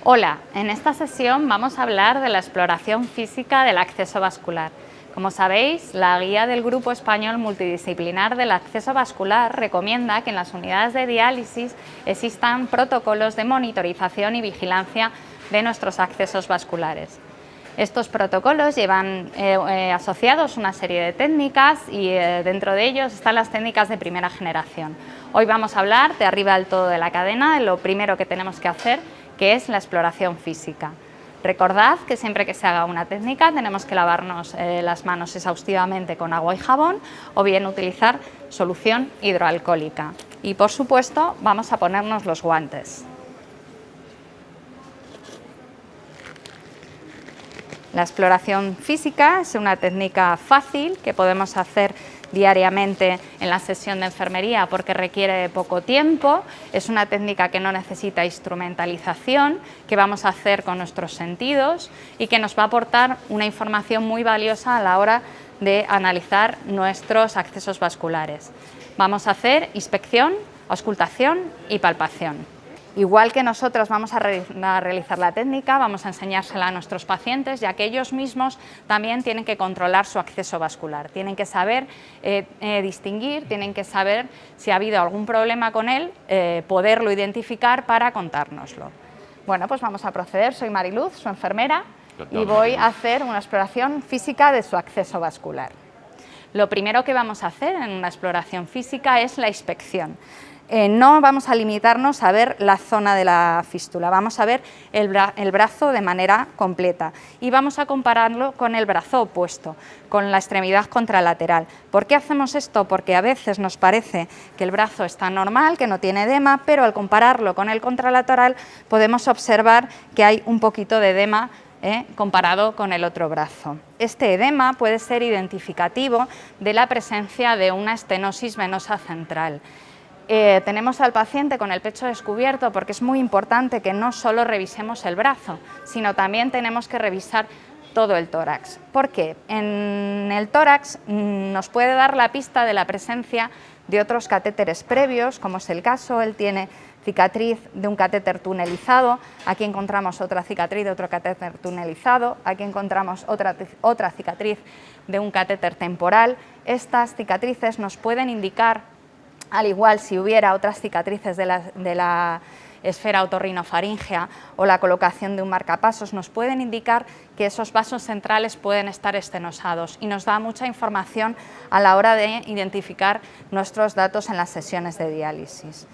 Hola, en esta sesión vamos a hablar de la exploración física del acceso vascular. Como sabéis, la guía del Grupo Español Multidisciplinar del Acceso Vascular recomienda que en las unidades de diálisis existan protocolos de monitorización y vigilancia de nuestros accesos vasculares. Estos protocolos llevan asociados una serie de técnicas y dentro de ellos están las técnicas de primera generación. Hoy vamos a hablar de arriba del todo de la cadena, de lo primero que tenemos que hacer, que es la exploración física. Recordad que siempre que se haga una técnica tenemos que lavarnos las manos exhaustivamente con agua y jabón o bien utilizar solución hidroalcohólica. Y por supuesto vamos a ponernos los guantes. La exploración física es una técnica fácil que podemos hacer diariamente en la sesión de enfermería porque requiere poco tiempo, es una técnica que no necesita instrumentalización, que vamos a hacer con nuestros sentidos y que nos va a aportar una información muy valiosa a la hora de analizar nuestros accesos vasculares. Vamos a hacer inspección, auscultación y palpación. Igual que nosotros vamos a realizar la técnica, vamos a enseñársela a nuestros pacientes, ya que ellos mismos también tienen que controlar su acceso vascular, tienen que saber distinguir, tienen que saber si ha habido algún problema con él, poderlo identificar para contárnoslo. Bueno, pues vamos a proceder. Soy Mariluz, su enfermera, y voy a hacer una exploración física de su acceso vascular. Lo primero que vamos a hacer en una exploración física es la inspección. No vamos a limitarnos a ver la zona de la fístula, vamos a ver el brazo de manera completa y vamos a compararlo con el brazo opuesto, con la extremidad contralateral. ¿Por qué hacemos esto? Porque a veces nos parece que el brazo está normal, que no tiene edema, pero al compararlo con el contralateral podemos observar que hay un poquito de edema comparado con el otro brazo. Este edema puede ser identificativo de la presencia de una estenosis venosa central. Tenemos al paciente con el pecho descubierto porque es muy importante que no solo revisemos el brazo, sino también tenemos que revisar todo el tórax. ¿Por qué? En el tórax nos puede dar la pista de la presencia de otros catéteres previos, como es el caso. Él tiene cicatriz de un catéter tunelizado, aquí encontramos otra cicatriz de otro catéter tunelizado, aquí encontramos otra cicatriz de un catéter temporal. Estas cicatrices nos pueden indicar, al igual si hubiera otras cicatrices de la esfera otorrinofaríngea o la colocación de un marcapasos, nos pueden indicar que esos vasos centrales pueden estar estenosados y nos da mucha información a la hora de identificar nuestros datos en las sesiones de diálisis.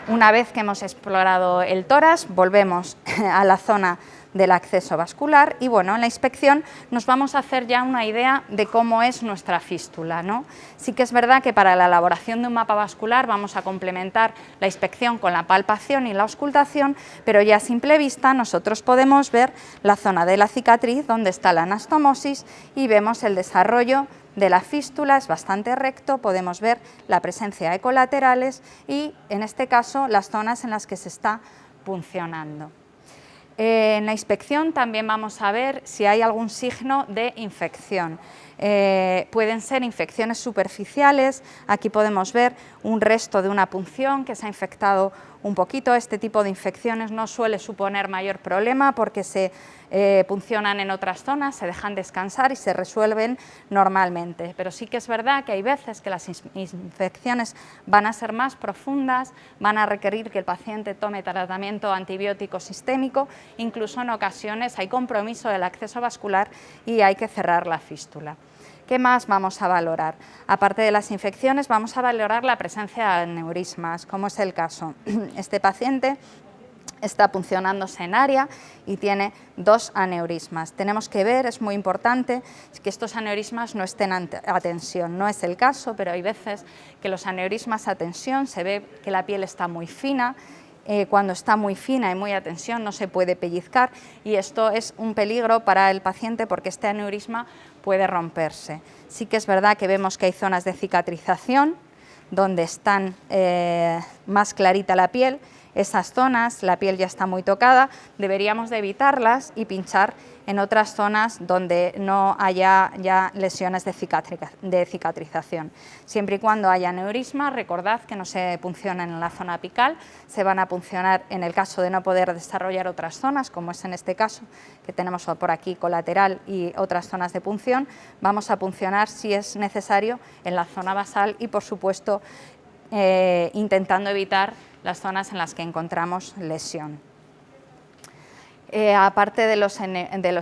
Una vez que hemos explorado el tórax, volvemos a la zona del acceso vascular y bueno, en la inspección nos vamos a hacer ya una idea de cómo es nuestra fístula, ¿no? Sí que es verdad que para la elaboración de un mapa vascular vamos a complementar la inspección con la palpación y la auscultación, pero ya a simple vista nosotros podemos ver la zona de la cicatriz donde está la anastomosis y vemos el desarrollo de la fístula, es bastante recto, podemos ver la presencia de colaterales y en este caso las zonas en las que se está puncionando. En la inspección también vamos a ver si hay algún signo de infección. Pueden ser infecciones superficiales, aquí podemos ver un resto de una punción que se ha infectado un poquito. Este tipo de infecciones no suele suponer mayor problema porque se puncionan en otras zonas, se dejan descansar y se resuelven normalmente, pero sí que es verdad que hay veces que las infecciones van a ser más profundas, van a requerir que el paciente tome tratamiento antibiótico sistémico, incluso en ocasiones hay compromiso del acceso vascular y hay que cerrar la fístula. ¿Qué más vamos a valorar? Aparte de las infecciones, vamos a valorar la presencia de aneurismas, como es el caso. Este paciente está puncionándose en área y tiene 2 aneurismas. Tenemos que ver, es muy importante, que estos aneurismas no estén a tensión. No es el caso, pero hay veces que los aneurismas a tensión se ve que la piel está muy fina. Cuando está muy fina y muy a tensión no se puede pellizcar y esto es un peligro para el paciente porque este aneurisma puede romperse. Sí que es verdad que vemos que hay zonas de cicatrización donde están más clarita la piel esas zonas, la piel ya está muy tocada, deberíamos de evitarlas y pinchar en otras zonas donde no haya ya lesiones de cicatrización. Siempre y cuando haya aneurismas, recordad que no se puncionan en la zona apical, se van a puncionar en el caso de no poder desarrollar otras zonas, como es en este caso, que tenemos por aquí colateral y otras zonas de punción, vamos a puncionar si es necesario en la zona basal y, por supuesto, intentando evitar las zonas en las que encontramos lesión. Aparte de los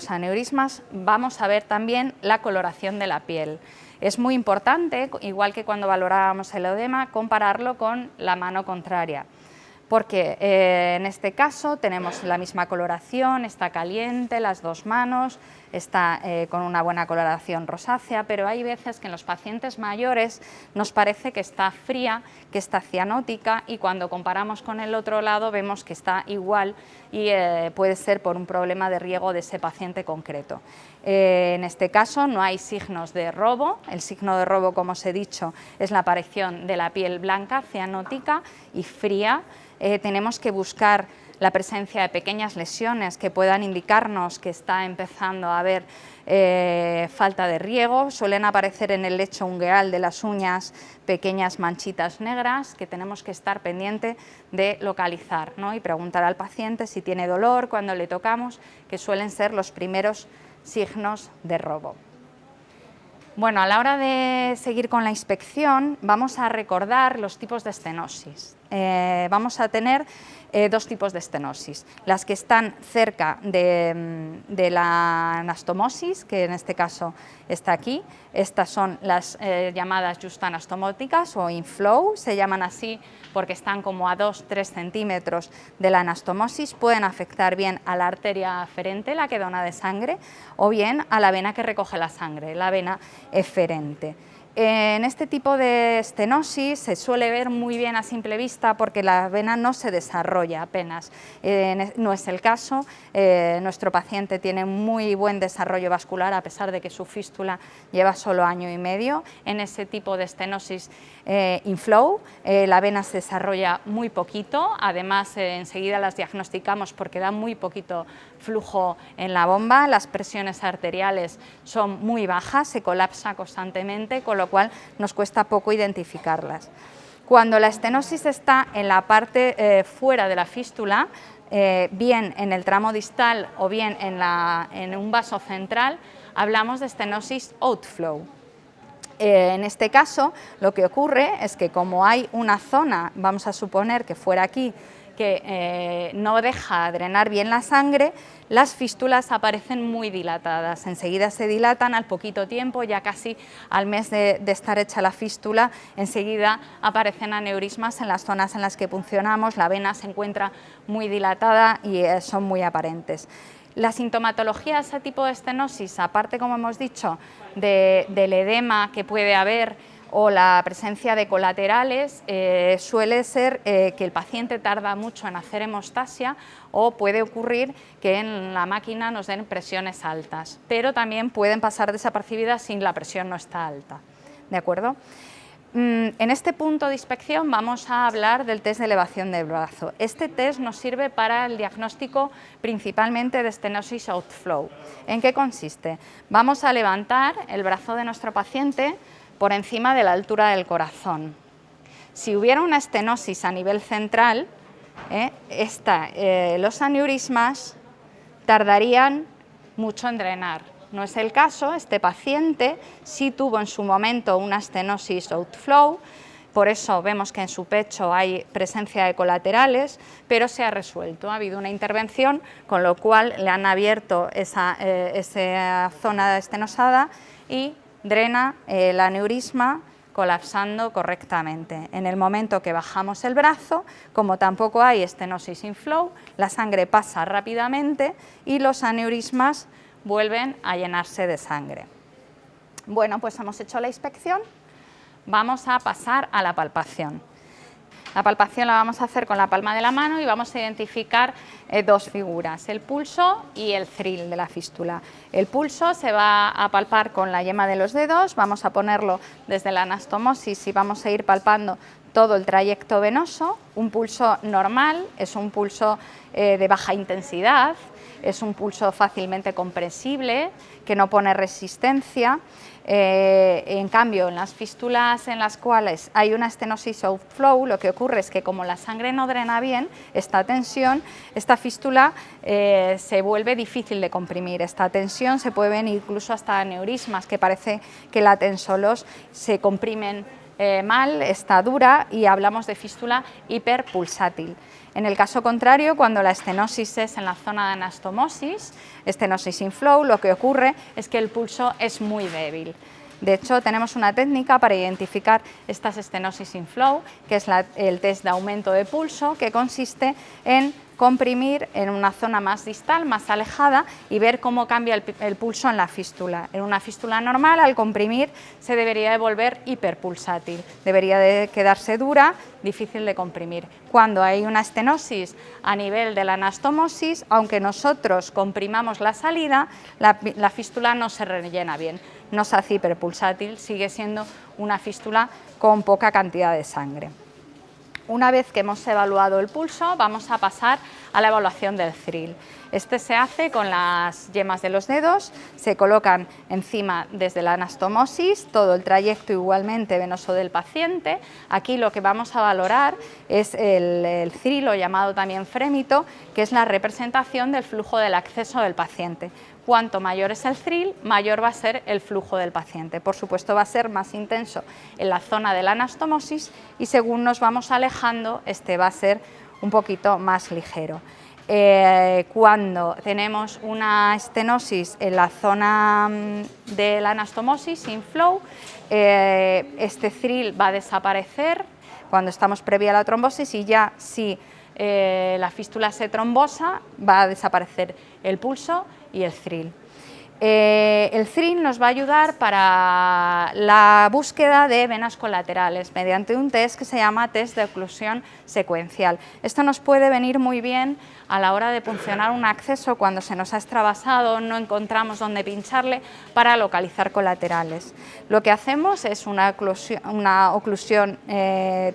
aneurismas, vamos a ver también la coloración de la piel. Es muy importante, igual que cuando valorábamos el edema, compararlo con la mano contraria, porque en este caso tenemos la misma coloración, está caliente, las dos manos, está con una buena coloración rosácea, pero hay veces que en los pacientes mayores nos parece que está fría, que está cianótica, y cuando comparamos con el otro lado vemos que está igual y puede ser por un problema de riego de ese paciente concreto. En este caso no hay signos de robo. El signo de robo, como os he dicho, es la aparición de la piel blanca, cianótica y fría. Tenemos que buscar la presencia de pequeñas lesiones que puedan indicarnos que está empezando a haber falta de riego. Suelen aparecer en el lecho ungueal de las uñas pequeñas manchitas negras que tenemos que estar pendiente de localizar, ¿no? Y preguntar al paciente si tiene dolor cuando le tocamos, que suelen ser los primeros signos de robo. Bueno, a la hora de seguir con la inspección vamos a recordar los tipos de estenosis. Vamos a tener dos tipos de estenosis, las que están cerca de la anastomosis, que en este caso está aquí. Estas son las llamadas justanastomóticas o inflow, se llaman así porque están como a 2-3 centímetros de la anastomosis, pueden afectar bien a la arteria aferente, la que dona de sangre, o bien a la vena que recoge la sangre, la vena eferente. En este tipo de estenosis se suele ver muy bien a simple vista porque la vena no se desarrolla apenas. No es el caso, nuestro paciente tiene muy buen desarrollo vascular a pesar de que su fístula lleva solo año y medio. En ese tipo de estenosis inflow la vena se desarrolla muy poquito, además enseguida las diagnosticamos porque da muy poquito flujo en la bomba, las presiones arteriales son muy bajas, se colapsa constantemente, con lo cual nos cuesta poco identificarlas. Cuando la estenosis está en la parte fuera de la fístula, bien en el tramo distal o bien en un vaso central, hablamos de estenosis outflow. En este caso, lo que ocurre es que como hay una zona, vamos a suponer que fuera aquí, que no deja drenar bien la sangre, las fístulas aparecen muy dilatadas, enseguida se dilatan al poquito tiempo, ya casi al mes de estar hecha la fístula, enseguida aparecen aneurismas en las zonas en las que puncionamos, la vena se encuentra muy dilatada y son muy aparentes. La sintomatología de ese tipo de estenosis, aparte, como hemos dicho, del edema que puede haber o la presencia de colaterales, suele ser que el paciente tarda mucho en hacer hemostasia o puede ocurrir que en la máquina nos den presiones altas, pero también pueden pasar desapercibidas si la presión no está alta, ¿de acuerdo? En este punto de inspección vamos a hablar del test de elevación del brazo. Este test nos sirve para el diagnóstico principalmente de estenosis outflow. ¿En qué consiste? Vamos a levantar el brazo de nuestro paciente por encima de la altura del corazón. Si hubiera una estenosis a nivel central, los aneurismas tardarían mucho en drenar. No es el caso, este paciente sí tuvo en su momento una estenosis outflow, por eso vemos que en su pecho hay presencia de colaterales, pero se ha resuelto, ha habido una intervención, con lo cual le han abierto esa zona estenosada y drena el aneurisma colapsando correctamente. En el momento que bajamos el brazo, como tampoco hay estenosis inflow, la sangre pasa rápidamente y los aneurismas vuelven a llenarse de sangre. Bueno, pues hemos hecho la inspección, vamos a pasar a la palpación. La palpación la vamos a hacer con la palma de la mano y vamos a identificar dos figuras, el pulso y el thrill de la fístula. El pulso se va a palpar con la yema de los dedos, vamos a ponerlo desde la anastomosis y vamos a ir palpando todo el trayecto venoso. Un pulso normal es un pulso de baja intensidad, es un pulso fácilmente comprensible, que no pone resistencia. En cambio, en las fístulas en las cuales hay una estenosis outflow, lo que ocurre es que como la sangre no drena bien, esta tensión, esta fístula se vuelve difícil de comprimir. Esta tensión se puede ver incluso hasta aneurismas, que parece que la tensolos se comprimen mal, está dura, y hablamos de fístula hiperpulsátil. En el caso contrario, cuando la estenosis es en la zona de anastomosis, estenosis inflow, lo que ocurre es que el pulso es muy débil. De hecho, tenemos una técnica para identificar estas estenosis inflow, que es el test de aumento de pulso, que consiste en comprimir en una zona más distal, más alejada, y ver cómo cambia el pulso en la fístula. En una fístula normal, al comprimir, se debería de volver hiperpulsátil, debería de quedarse dura, difícil de comprimir. Cuando hay una estenosis a nivel de la anastomosis, aunque nosotros comprimamos la salida, la fístula no se rellena bien, no se hace hiperpulsátil, sigue siendo una fístula con poca cantidad de sangre. Una vez que hemos evaluado el pulso, vamos a pasar a la evaluación del thrill. Este se hace con las yemas de los dedos, se colocan encima desde la anastomosis, todo el trayecto igualmente venoso del paciente. Aquí lo que vamos a valorar es el thrill, o llamado también frémito, que es la representación del flujo del acceso del paciente. Cuanto mayor es el thrill, mayor va a ser el flujo del paciente. Por supuesto, va a ser más intenso en la zona de la anastomosis, y según nos vamos alejando, este va a ser un poquito más ligero. Cuando tenemos una estenosis en la zona de la anastomosis, inflow, este thrill va a desaparecer cuando estamos previa a la trombosis, y ya si la fístula se trombosa, va a desaparecer el pulso y el thrill. El thrill nos va a ayudar para la búsqueda de venas colaterales mediante un test que se llama test de oclusión secuencial. Esto nos puede venir muy bien a la hora de puncionar un acceso cuando se nos ha extravasado, no encontramos dónde pincharle, para localizar colaterales. Lo que hacemos es una oclusión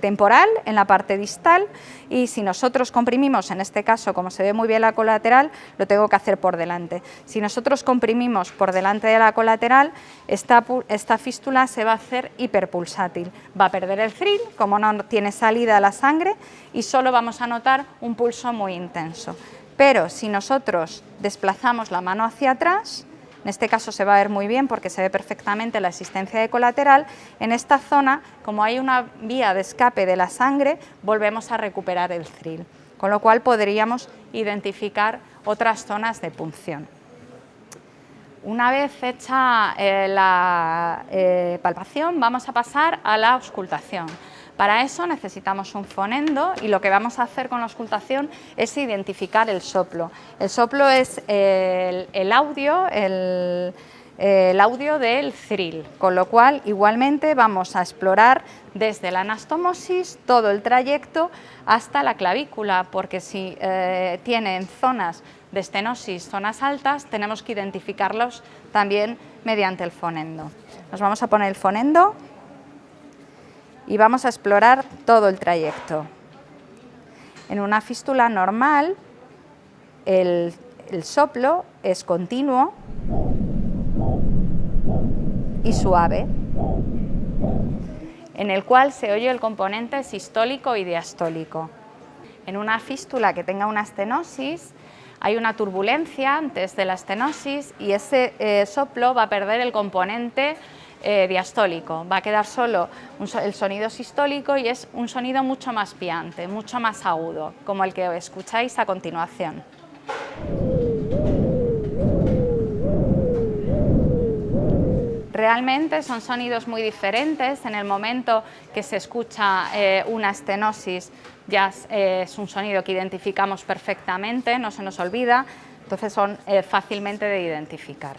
temporal en la parte distal, y si nosotros comprimimos, en este caso, como se ve muy bien la colateral, lo tengo que hacer por delante. Si nosotros comprimimos por delante de la colateral, esta fístula se va a hacer hiperpulsátil, va a perder el thrill, como no tiene salida a la sangre, y solo vamos a notar un pulso muy intenso. Pero si nosotros desplazamos la mano hacia atrás, en este caso se va a ver muy bien porque se ve perfectamente la existencia de colateral, en esta zona, como hay una vía de escape de la sangre, volvemos a recuperar el thrill, con lo cual podríamos identificar otras zonas de punción. Una vez hecha la palpación, vamos a pasar a la auscultación. Para eso necesitamos un fonendo, y lo que vamos a hacer con la auscultación es identificar el soplo. El soplo es el audio del thrill, con lo cual igualmente vamos a explorar desde la anastomosis todo el trayecto hasta la clavícula, porque si tienen zonas de estenosis, zonas altas, tenemos que identificarlos también mediante el fonendo. Nos vamos a poner el fonendo y vamos a explorar todo el trayecto. En una fístula normal, el soplo es continuo y suave, en el cual se oye el componente sistólico y diastólico. En una fístula que tenga una estenosis, hay una turbulencia antes de la estenosis, y ese soplo va a perder el componente diastólico, va a quedar solo el sonido sistólico, y es un sonido mucho más piante, mucho más agudo, como el que escucháis a continuación. Realmente son sonidos muy diferentes. En el momento que se escucha una estenosis, ya es un sonido que identificamos perfectamente, no se nos olvida, entonces son fácilmente de identificar.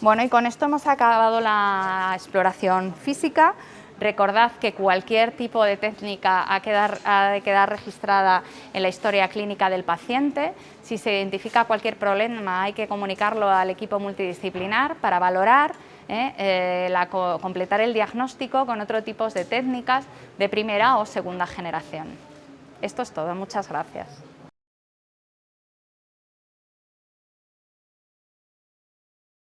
Bueno, y con esto hemos acabado la exploración física. Recordad que cualquier tipo de técnica ha de quedar registrada en la historia clínica del paciente. Si se identifica cualquier problema, hay que comunicarlo al equipo multidisciplinar para valorar completar el diagnóstico con otro tipo de técnicas de primera o segunda generación. Esto es todo, muchas gracias.